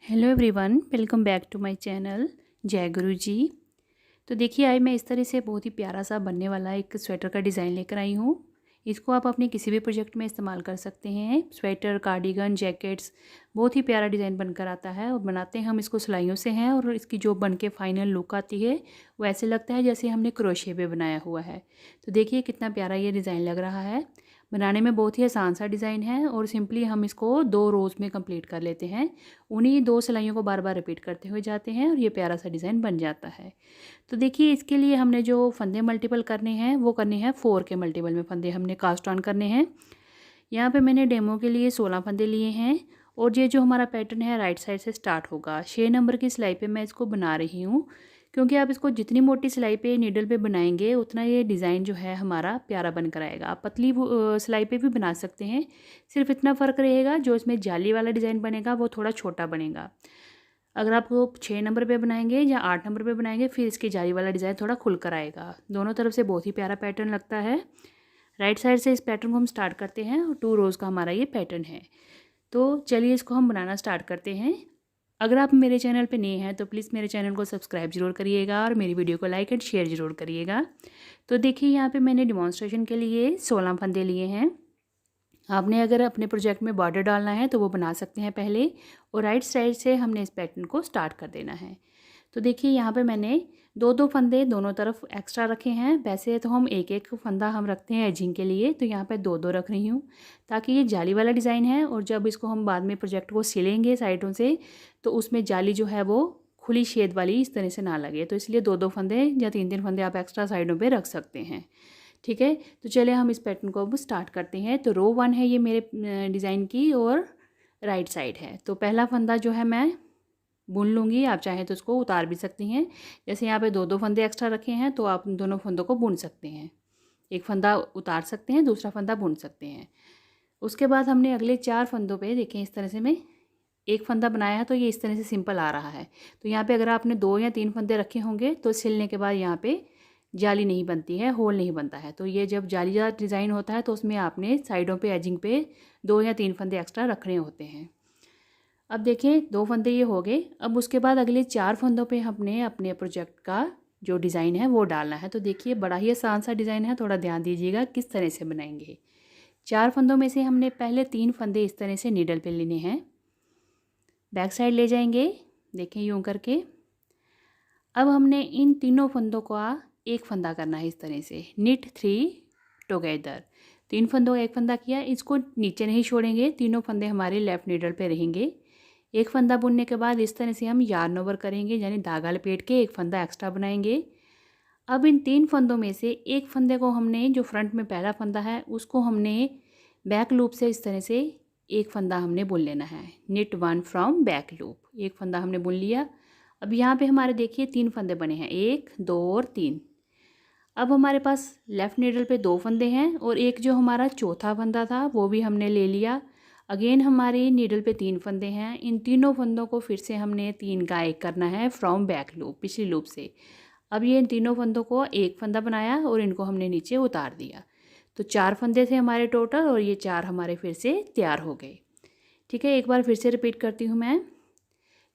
Hello everyone, welcome back to my channel Jai Guru जी। तो देखिए, आज मैं इस तरह से बहुत ही प्यारा सा बनने वाला एक स्वेटर का डिज़ाइन लेकर आई हूँ। इसको आप अपने किसी भी प्रोजेक्ट में इस्तेमाल कर सकते हैं। स्वेटर, कार्डिगन, जैकेट्स, बहुत ही प्यारा डिज़ाइन बनकर आता है। और बनाते हैं हम इसको सिलाइयों से हैं, और इसकी जो बन के फाइनल लुक आती है वो ऐसे लगता है जैसे हमने क्रोशे पे बनाया हुआ है। तो देखिए कितना प्यारा ये डिज़ाइन लग रहा है। बनाने में बहुत ही आसान सा डिज़ाइन है, और सिंपली हम इसको 2 रोज़ में कंप्लीट कर लेते हैं। उन्हीं 2 सिलाइयों को बार बार रिपीट करते हुए जाते हैं और ये प्यारा सा डिज़ाइन बन जाता है। तो देखिए, इसके लिए हमने जो फंदे मल्टीपल करने हैं वो करने हैं 4 के मल्टीपल में फंदे हमने कास्ट ऑन करने हैं। यहाँ पे मैंने डेमो के लिए 16 फंदे लिए हैं, और ये जो हमारा पैटर्न है राइट साइड से स्टार्ट होगा। 6 नंबर की सिलाई पे मैं इसको बना रही हूँ, क्योंकि आप इसको जितनी मोटी सिलाई पे नीडल पे बनाएंगे उतना ये डिज़ाइन जो है हमारा प्यारा बनकर आएगा। आप पतली सिलाई पे भी बना सकते हैं, सिर्फ इतना फ़र्क रहेगा जो इसमें जाली वाला डिज़ाइन बनेगा वो थोड़ा छोटा बनेगा। अगर आप वो 6 नंबर पे बनाएंगे या 8 नंबर पे बनाएंगे, फिर इसकी जाली वाला डिज़ाइन थोड़ा खुल कर आएगा। दोनों तरफ से बहुत ही प्यारा पैटर्न लगता है। राइट साइड से इस पैटर्न को हम स्टार्ट करते हैं, और 2 रोज़ का हमारा ये पैटर्न है। तो चलिए इसको हम बनाना स्टार्ट करते हैं। अगर आप मेरे चैनल पे नए हैं तो प्लीज़ मेरे चैनल को सब्सक्राइब ज़रूर करिएगा, और मेरी वीडियो को लाइक एंड शेयर ज़रूर करिएगा। तो देखिए, यहाँ पे मैंने डिमॉन्स्ट्रेशन के लिए 16 फंदे लिए हैं। आपने अगर अपने प्रोजेक्ट में बॉर्डर डालना है तो वो बना सकते हैं पहले, और राइट साइड से हमने इस पैटर्न को स्टार्ट कर देना है। तो देखिए, यहाँ पे मैंने 2-2 फंदे दोनों तरफ एक्स्ट्रा रखे हैं। वैसे तो हम एक एक फंदा हम रखते हैं एजिंग के लिए, तो यहाँ पे 2-2 रख रही हूँ, ताकि ये जाली वाला डिज़ाइन है, और जब इसको हम बाद में प्रोजेक्ट को सिलेंगे साइडों से तो उसमें जाली जो है वो खुली शेड वाली इस तरह से ना लगे। तो इसलिए 2-2 फंदे या 3-3 फंदे आप एक्स्ट्रा साइडों पर रख सकते हैं। ठीक है, तो चलिए हम इस पैटर्न को अब स्टार्ट करते हैं। तो रो 1 है ये मेरे डिज़ाइन की, और राइट साइड है। तो पहला फंदा जो है मैं बुन लूँगी। आप चाहें तो उसको उतार भी सकती हैं। जैसे यहाँ पे 2-2 फंदे एक्स्ट्रा रखे हैं, तो आप दोनों फंदों को बुन सकते हैं। एक फंदा उतार सकते हैं, दूसरा फंदा बुन सकते हैं। उसके बाद हमने अगले 4 फंदों पे देखें, इस तरह से मैं एक फंदा बनाया है, तो ये इस तरह से सिंपल आ रहा है। तो यहाँ पे अगर आपने 2 या 3 फंदे रखे होंगे तो सिलने के बाद यहाँ पे जाली नहीं बनती है, होल नहीं बनता है। तो ये जब जालीदार डिज़ाइन होता है तो उसमें आपने साइडों पे एजिंग पे 2 या 3 फंदे एक्स्ट्रा रखने होते हैं। अब देखें, 2 फंदे ये हो गए। अब उसके बाद अगले 4 फंदों पे हमने अपने प्रोजेक्ट का जो डिज़ाइन है वो डालना है। तो देखिए, बड़ा ही आसान सा डिज़ाइन है, थोड़ा ध्यान दीजिएगा किस तरह से बनाएंगे। 4 फंदों में से हमने पहले 3 फंदे इस तरह से नीडल पे लेने हैं, बैक साइड ले जाएंगे, देखें यूँ करके। अब हमने इन तीनों फंदों का एक फंदा करना है इस तरह से, निट 3 टुगेदर। 3 फंदों का एक फंदा किया, इसको नीचे नहीं छोड़ेंगे, तीनों फंदे हमारे लेफ़्ट नीडल पे रहेंगे। एक फंदा बुनने के बाद इस तरह से हम यार्न ओवर करेंगे, यानी धागा लपेट के एक फंदा एक्स्ट्रा बनाएंगे। अब इन 3 फंदों में से एक फंदे को हमने, जो फ्रंट में पहला फंदा है उसको हमने बैक लूप से इस तरह से एक फंदा हमने बुन लेना है। निट 1 फ्रॉम बैक लूप, एक फंदा हमने बुन लिया। अब यहाँ पे हमारे देखिए 3 फंदे बने हैं, 1, 2 और 3। अब हमारे पास लेफ़्ट नीडल पे 2 फंदे हैं, और एक जो हमारा चौथा फंदा था वो भी हमने ले लिया। अगेन हमारी नीडल पे 3 फंदे हैं। इन तीनों फंदों को फिर से हमने 3 का 1 करना है फ्रॉम बैक लूप, पिछली लूप से। अब ये इन तीनों फंदों को एक फंदा बनाया, और इनको हमने नीचे उतार दिया। तो 4 फंदे थे हमारे टोटल, और ये 4 हमारे फिर से तैयार हो गए। ठीक है, एक बार फिर से रिपीट करती हूँ मैं।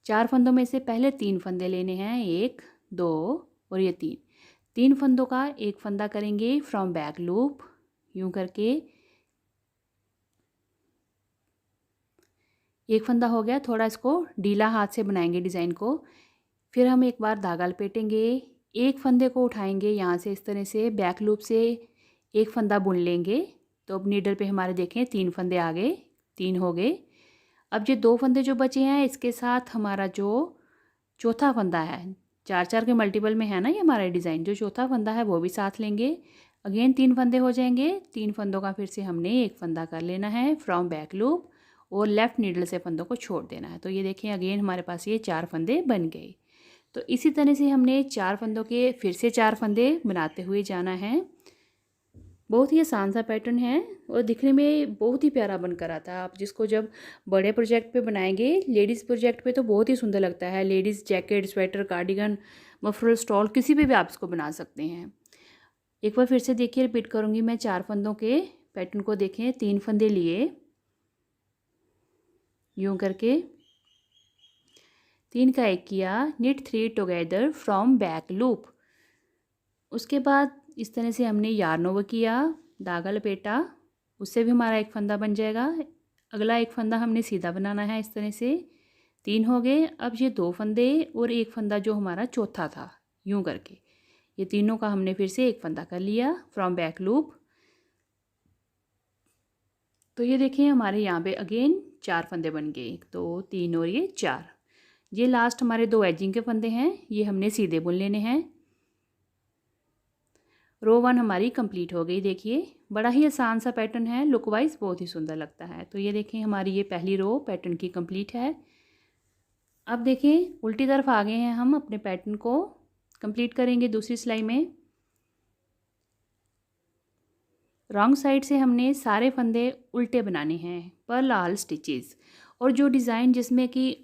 4 फंदों में से पहले 3 फंदे लेने हैं, 1, 2 और ये 3। 3 फंदों का एक फंदा करेंगे फ्रॉम बैक लूप, यूँ करके। एक फंदा हो गया, थोड़ा इसको ढीला हाथ से बनाएंगे डिज़ाइन को। फिर हम एक बार धागा लपेटेंगे, एक फंदे को उठाएंगे यहाँ से इस तरह से, बैक लूप से एक फंदा बुन लेंगे। तो अब नीडल पे हमारे देखें 3 फंदे आ गए, 3 हो गए। अब ये 2 फंदे जो बचे हैं, इसके साथ हमारा जो चौथा फंदा है, 4-4 के मल्टीपल में है ना ये हमारा डिज़ाइन, जो चौथा फंदा है वो भी साथ लेंगे। अगेन 3 फंदे हो जाएंगे। 3 फंदों का फिर से हमने एक फंदा कर लेना है फ्रॉम बैक लूप, और लेफ़्ट नीडल से फंदों को छोड़ देना है। तो ये देखें, अगेन हमारे पास ये 4 फंदे बन गए। तो इसी तरह से हमने 4 फंदों के फिर से 4 फंदे बनाते हुए जाना है। बहुत ही आसान सा पैटर्न है, और दिखने में बहुत ही प्यारा बनकर आता है। आप जिसको जब बड़े प्रोजेक्ट पे बनाएंगे, लेडीज़ प्रोजेक्ट पे तो बहुत ही सुंदर लगता है। Ladies jacket, sweater, cardigan, muffler, stall, किसी पे भी आप इसको बना सकते हैं। एक बार फिर से देखिए, रिपीट करूँगी मैं। 4 फंदों के पैटर्न को देखें, 3 फंदे लिए यूँ करके। 3 का 1 किया, knit 3 together from back loop। उसके बाद इस तरह से हमने yarn over किया, धागा लपेटा, उससे भी हमारा एक फंदा बन जाएगा। अगला एक फंदा हमने सीधा बनाना है इस तरह से। 3 हो गए। अब ये 2 फंदे और एक फंदा जो हमारा चौथा था, यूं करके ये तीनों का हमने फिर से एक फंदा कर लिया फ्रॉम बैक लूप। तो ये देखिए हमारे यहाँ पे अगेन 4 फंदे बन गए, 1 2 3 और ये 4। ये लास्ट हमारे 2 एजिंग के फंदे हैं, ये हमने सीधे बुन लेने हैं। रो 1 हमारी कंप्लीट हो गई। देखिए बड़ा ही आसान सा पैटर्न है, लुक वाइज बहुत ही सुंदर लगता है। तो ये देखें हमारी ये पहली रो पैटर्न की कंप्लीट है। अब देखें उल्टी तरफ आ गए हैं हम, अपने पैटर्न को कंप्लीट करेंगे दूसरी सिलाई में। रॉन्ग साइड से हमने सारे फंदे उल्टे बनाने हैं, पर्ल ऑल स्टिचेस। और जो डिज़ाइन जिसमें कि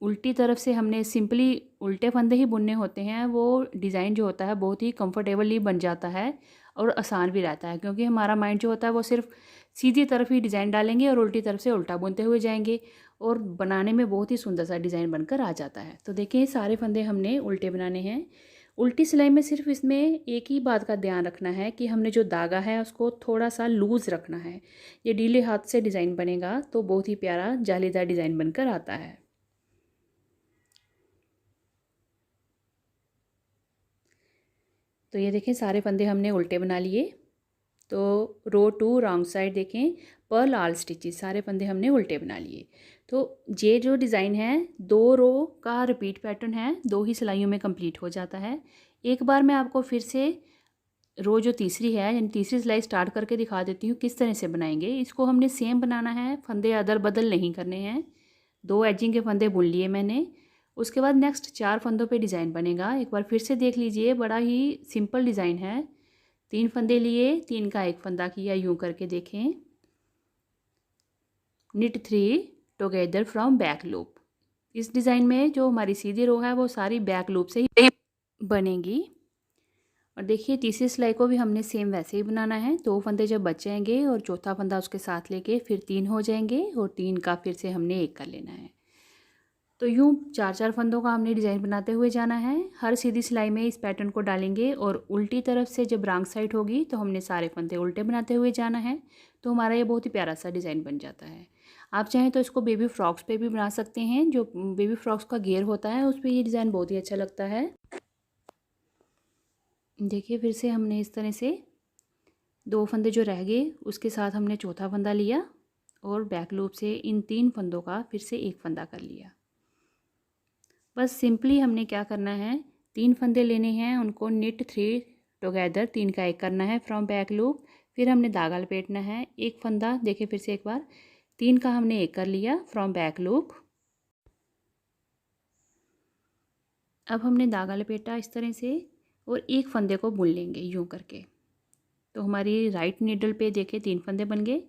उल्टी तरफ से हमने सिंपली उल्टे फंदे ही बुनने होते हैं, वो डिज़ाइन जो होता है बहुत ही कंफर्टेबली बन जाता है और आसान भी रहता है, क्योंकि हमारा माइंड जो होता है वो सिर्फ सीधी तरफ ही डिज़ाइन डालेंगे और उल्टी तरफ से उल्टा बुनते हुए जाएंगे और बनाने में बहुत ही सुंदर सा डिज़ाइन बनकर आ जाता है। तो देखिए सारे फंदे हमने उल्टे बनाने हैं। उल्टी सिलाई में सिर्फ इसमें एक ही बात का ध्यान रखना है कि हमने जो धागा है उसको थोड़ा सा लूज़ रखना है। ये ढीले हाथ से डिज़ाइन बनेगा तो बहुत ही प्यारा जालीदार डिज़ाइन बनकर आता है। तो ये देखें सारे फंदे हमने उल्टे बना लिए। तो रो 2 रॉन्ग साइड देखें, पर्ल ऑल स्टिचेस, सारे फंदे हमने उल्टे बना लिए। तो ये जो डिज़ाइन है 2 रो का रिपीट पैटर्न है, 2 ही सिलाइयों में कंप्लीट हो जाता है। एक बार मैं आपको फिर से रो जो तीसरी है यानी तीसरी सिलाई स्टार्ट करके दिखा देती हूँ किस तरह से बनाएंगे। इसको हमने सेम बनाना है, फंदे अदल बदल नहीं करने हैं। 2 एजिंग के फंदे बुन लिए मैंने। उसके बाद नेक्स्ट 4 फंदों पे डिज़ाइन बनेगा। एक बार फिर से देख लीजिए, बड़ा ही सिंपल डिज़ाइन है। 3 फंदे लिए, 3 का 1 फंदा किया, यूं करके देखें। knit 3 together from back loop. इस डिज़ाइन में जो हमारी सीधी रो है वो सारी बैक लूप से ही बनेगी। और देखिए तीसरी सिलाई को भी हमने सेम वैसे ही बनाना है। 2 फंदे जब बच जाएंगे और चौथा फंदा उसके साथ लेके फिर 3 हो जाएंगे और 3 का फिर से हमने 1 कर लेना है। तो यूँ 4-4 फंदों का हमने डिज़ाइन बनाते हुए जाना है। हर सीधी सिलाई में इस पैटर्न को डालेंगे और उल्टी तरफ से जब रॉन्ग साइड होगी तो हमने सारे फंदे उल्टे बनाते हुए जाना है। तो हमारा ये बहुत ही प्यारा सा डिज़ाइन बन जाता है। आप चाहें तो इसको बेबी फ्रॉक्स पे भी बना सकते हैं, जो बेबी फ्रॉक्स का घेर होता है उस पर ये डिज़ाइन बहुत ही अच्छा लगता है। देखिए फिर से हमने इस तरह से 2 फंदे जो रह गए उसके साथ हमने चौथा फंदा लिया और बैक लूप से इन 3 फंदों का फिर से 1 फंदा कर लिया। बस सिंपली हमने क्या करना है, 3 फंदे लेने हैं, उनको knit 3 टुगेदर 3 का 1 करना है फ्रॉम बैक लूप। फिर हमने धागा लपेटना है, 1 फंदा, देखिए फिर से एक बार 3 का हमने 1 कर लिया फ्रॉम बैक लूप। अब हमने धागा लपेटा इस तरह से और 1 फंदे को बुन लेंगे यूं करके। तो हमारी राइट नीडल पे देखिए 3 फंदे बन गए।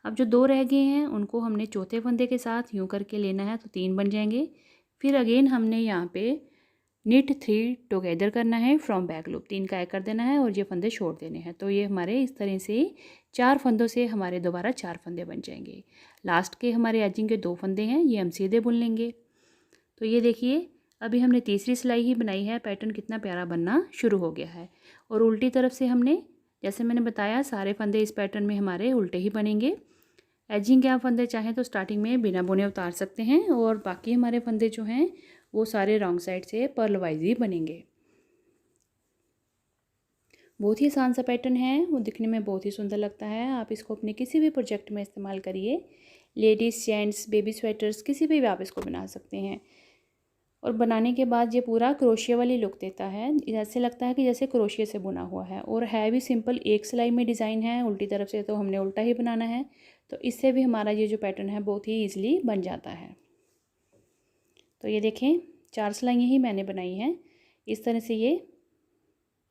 अब जो 2 रह गए हैं उनको हमने चौथे फंदे के साथ यूं करके लेना है तो 3 बन जाएंगे। फिर अगेन हमने यहाँ पे knit 3 टुगेदर करना है फ्रॉम बैक लूप, 3 का 1 कर देना है और ये फंदे छोड़ देने हैं। तो ये हमारे इस तरह से 4 फंदों से हमारे दोबारा 4 फंदे बन जाएंगे। लास्ट के हमारे एजिंग के 2 फंदे हैं, ये हम सीधे बुन लेंगे। तो ये देखिए अभी हमने तीसरी सिलाई ही बनाई है, पैटर्न कितना प्यारा बनना शुरू हो गया है। और उल्टी तरफ से हमने, जैसे मैंने बताया, सारे फंदे इस पैटर्न में हमारे उल्टे ही बनेंगे। एजिंग के आप फंदे चाहें तो स्टार्टिंग में बिना बुने उतार सकते हैं और बाकी हमारे फंदे जो हैं वो सारे रॉन्ग साइड से पर्ल वाइज ही बनेंगे। बहुत ही आसान सा पैटर्न है, वो दिखने में बहुत ही सुंदर लगता है। आप इसको अपने किसी भी प्रोजेक्ट में इस्तेमाल करिए, लेडीज़, जेंट्स, बेबी स्वेटर्स, किसी भी आप इसको बना सकते हैं। और बनाने के बाद ये पूरा क्रोशिया वाली लुक देता है, ऐसे लगता है कि जैसे क्रोशिया से बुना हुआ है। और है भी सिंपल, एक सिलाई में डिज़ाइन है, उल्टी तरफ से तो हमने उल्टा ही बनाना है। तो इससे भी हमारा ये जो पैटर्न है बहुत ही ईजिली बन जाता है। तो ये देखें 4 सिलाइयाँ ही मैंने बनाई हैं, इस तरह से ये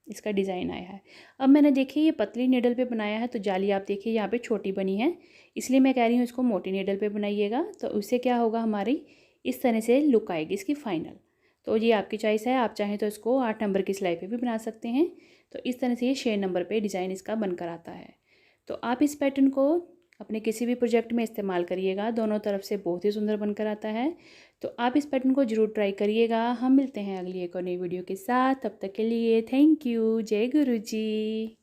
इसका डिज़ाइन आया है। अब मैंने देखिए ये पतली नीडल पे बनाया है तो जाली आप देखिए यहाँ पे छोटी बनी है, इसलिए मैं कह रही हूँ इसको मोटी नीडल पे बनाइएगा। तो उससे क्या होगा, हमारी इस तरह से लुक आएगी इसकी फाइनल। तो ये आपकी चॉइस है, आप चाहें तो इसको 8 नंबर की सिलाई पे भी बना सकते हैं। तो इस तरह से ये 6 नंबर पे डिज़ाइन इसका बनकर आता है। तो आप इस पैटर्न को अपने किसी भी प्रोजेक्ट में इस्तेमाल करिएगा, दोनों तरफ से बहुत ही सुंदर बनकर आता है। तो आप इस पैटर्न को ज़रूर ट्राई करिएगा। हम मिलते हैं अगली एक और नई वीडियो के साथ, तब तक के लिए थैंक यू। जय गुरु जी।